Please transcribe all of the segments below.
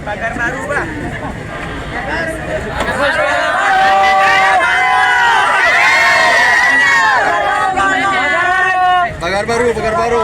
Pagar baru, Pak. Pagar baru, pagar baru.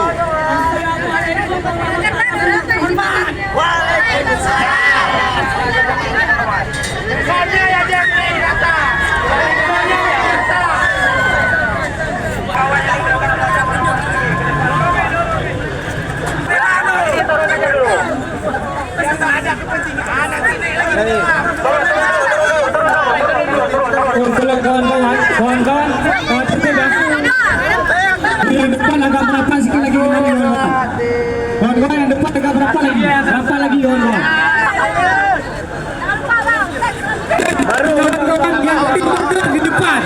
Kawan-kawan, yang depan agak berapa sekali lagi kawan-kawan, yang depan agak berapa lagi kawan-kawan. Baru kawan-kawan yang di depan.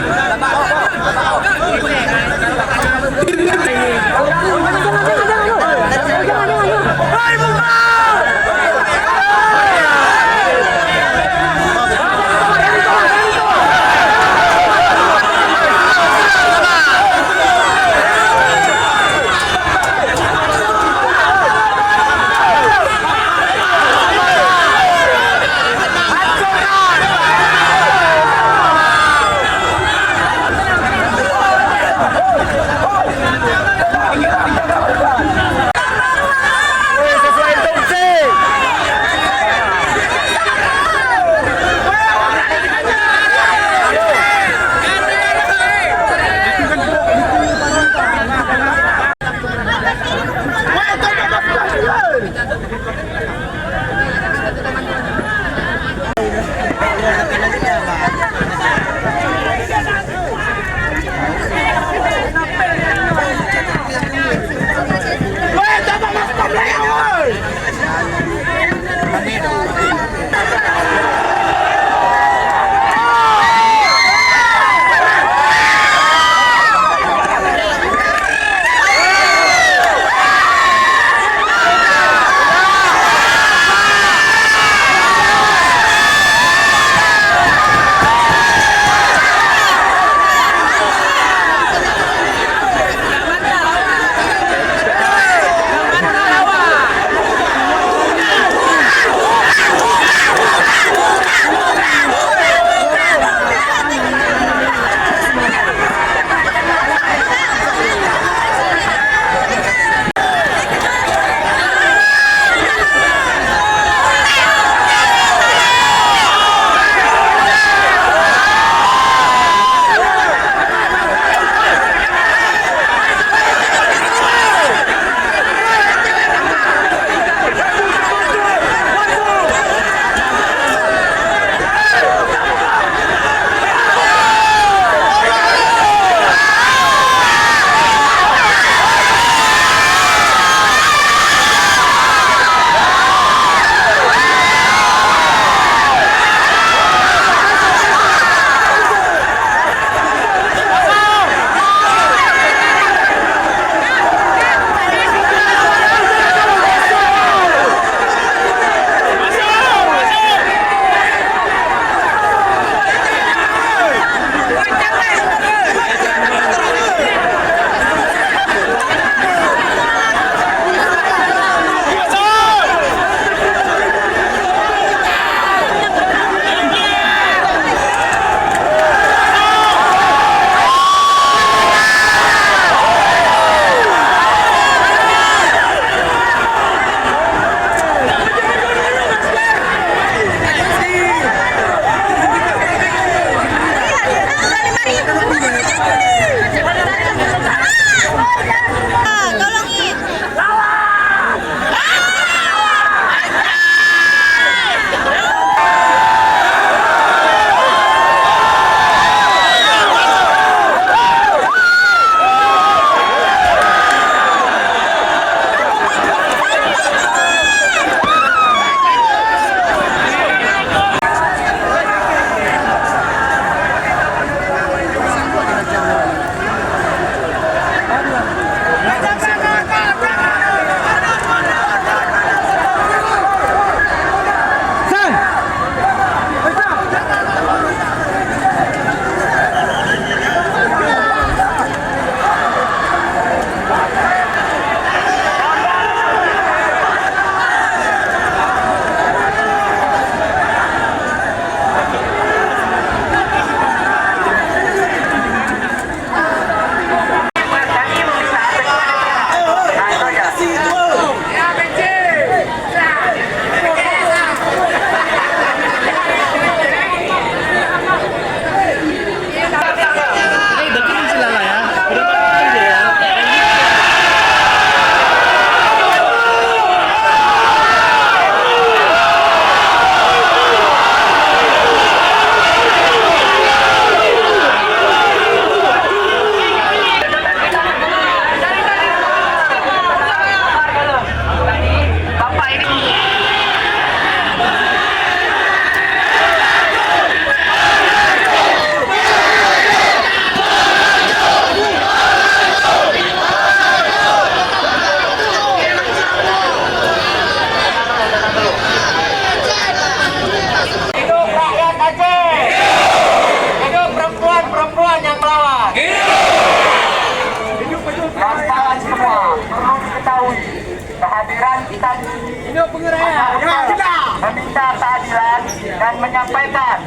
menyampaikan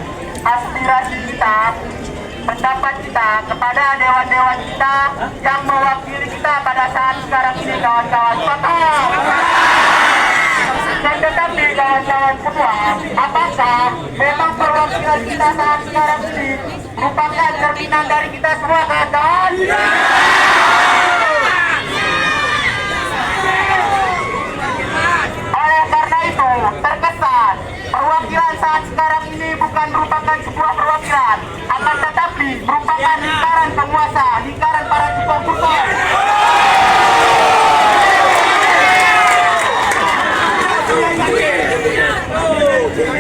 aspirasi kita, pendapat kita kepada dewan-dewan kita yang mewakili kita pada saat sekarang ini, kawan-kawan. Dan tetapi kawan-kawan semua, apakah memang perwakilan kita saat sekarang ini merupakan cerminan dari kita semua, kawan-kawan? Oleh karena itu, terkesan perwakilan saat sekarang ini bukan merupakan sebuah perwakilan, akan tetapi merupakan lingkaran penguasa, lingkaran para supporter.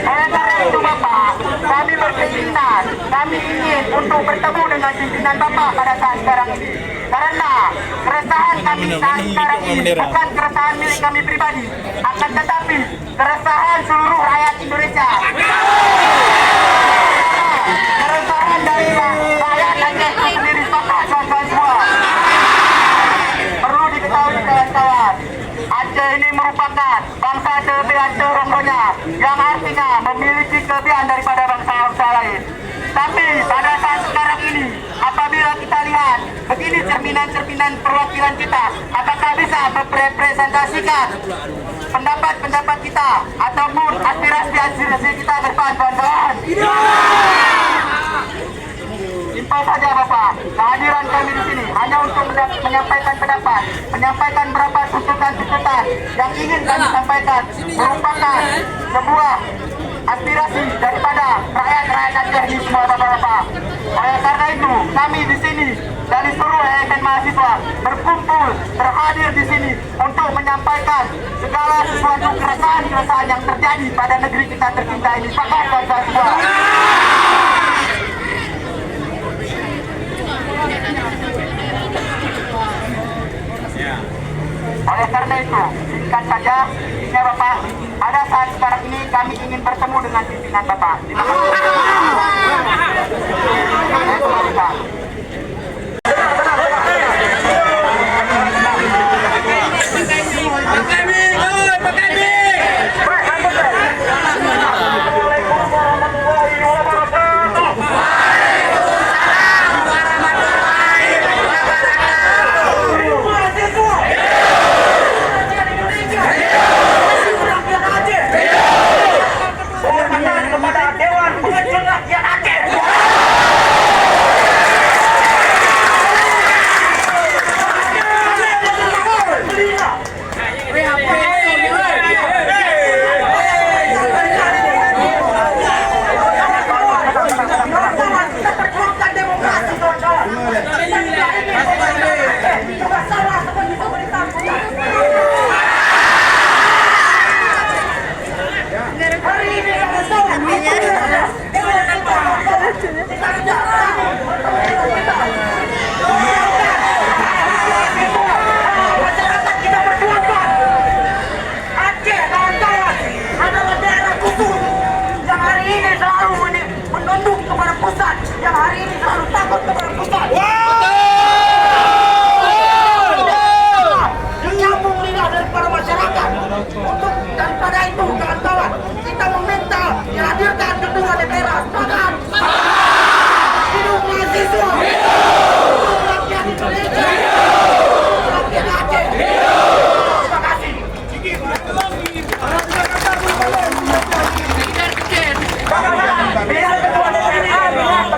Oleh karena itu Bapak, kami berkeinginan, kami ingin untuk bertemu dengan pimpinan Bapak pada saat sekarang ini. Karena keresahan kami saat sekarang ini bukan keresahan milik kami pribadi, akan tetapi keresahan seluruh rakyat Indonesia. Keresahan dari rakyat Aceh sendiri, Bapak, kawan-kawan semua. Perlu diketahui kawan-kawan, Aceh ini merupakan bangsa kelebihan seronggonya, yang artinya memiliki kelebihan daripada bangsa-bangsa lain. Tapi pada saat sekarang ini, apabila kita lihat begini cerminan-cerminan perwakilan kita, apakah bisa merepresentasikan pendapat-pendapat kita ataupun aspirasi-aspirasi kita ke depan, kawan-kawan? Simpel saja Bapak, kehadiran kami di sini hanya untuk menyampaikan pendapat, menyampaikan beberapa tuntutan-tuntutan yang ingin kami sampaikan, merupakan sebuah aspirasi daripada rakyat-rakyat Aceh ini semua, Bapak-bapak. Oleh karena itu, kami di sini dari seluruh elemen mahasiswa berkumpul, berhadir di sini untuk menyampaikan segala sesuatu keresahan-keresahan yang terjadi pada negeri kita tercinta ini. Bapak-bapak semua. Oleh karena itu, singkat saja, ya Bapak, pada saat sekarang ini kami ingin bertemu dengan pimpinan Bapak.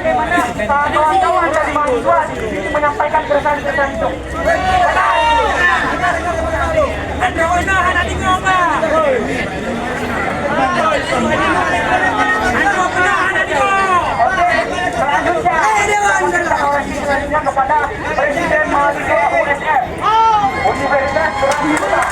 Terima kasih. Kawan-kawan dari mahasiswa di sini menyampaikan keresahan-keresahan itu. Selanjutnya kepada Presiden Mahasiswa USM Universitas Surakarta.